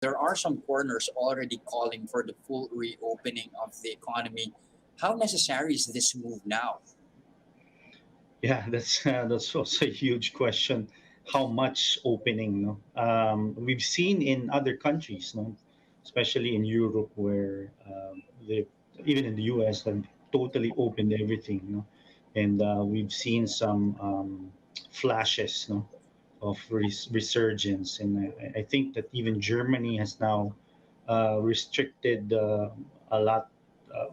There are some corners already calling for the full reopening of the economy. How necessary is this move now? Yeah, that's also a huge question. How much opening? No, we've seen in other countries, no, especially in Europe, where they even in the U.S. have totally opened everything, no, and we've seen some flashes, no, of resurgence, and I think that even Germany has now restricted a lot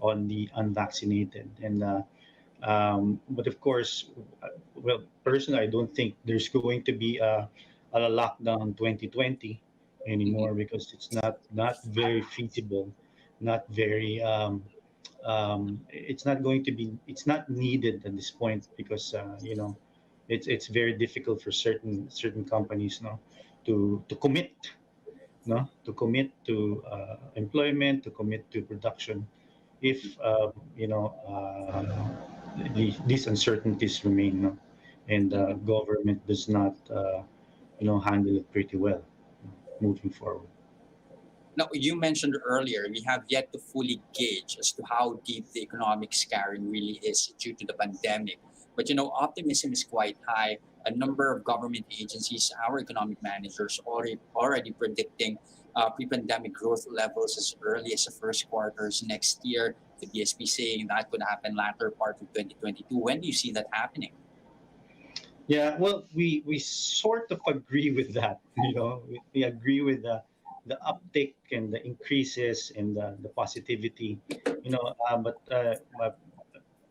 on the unvaccinated, and but of course, well, personally, I don't think there's going to be a lockdown 2020 Mhm. anymore because it's not very feasible, not very. It's not going to be. It's not needed at this point because it's very difficult for certain companies, no, to commit, no, to commit to employment, to commit to production, if these uncertainties remain, no? And Mhm. government does not handle it pretty well, moving forward. Now, you mentioned earlier we have yet to fully gauge as to how deep the economic scarring really is due to the pandemic. But optimism is quite high. A number of government agencies, our economic managers, already predicting pre-pandemic growth levels as early as the first quarters next year. The BSP saying that could happen latter part of 2022. When do you see that happening? Yeah, well, we sort of agree with that. We agree with the uptick and the increases and the positivity. But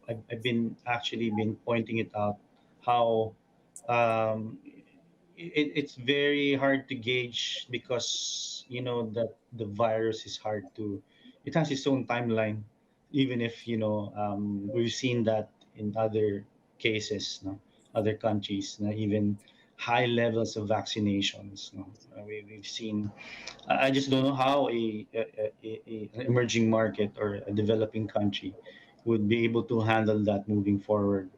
I've been actually been pointing it out how um, it's very hard to gauge because that the virus is hard to. It has its own timeline, even if we've seen that in other cases, no, other countries, no, even high levels of vaccinations. No, we've seen. I just don't know how an emerging market or a developing country would be able to handle that moving forward.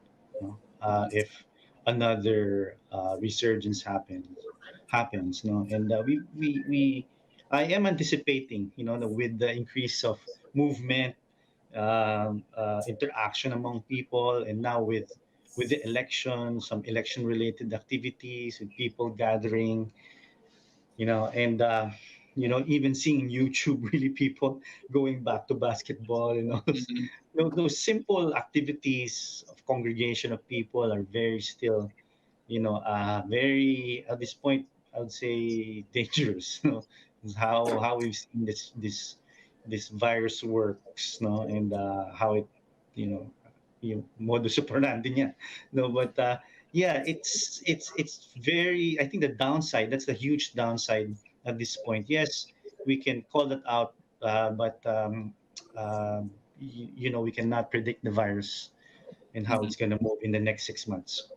If another resurgence happens, no, and we I am anticipating, with the increase of movement, interaction among people, and now with the election, some election related activities with people gathering, and even seeing YouTube, really people going back to basketball, Mhm. those simple activities of congregation of people are very still, very at this point, I would say dangerous. Is how we've seen this virus works, no, and how it, you know, modus operandi niya, no, but yeah, it's very. I think the downside. That's the huge downside at this point. Yes, we can call that out, but we cannot predict the virus and how Mhm. it's going to move in the next 6 months.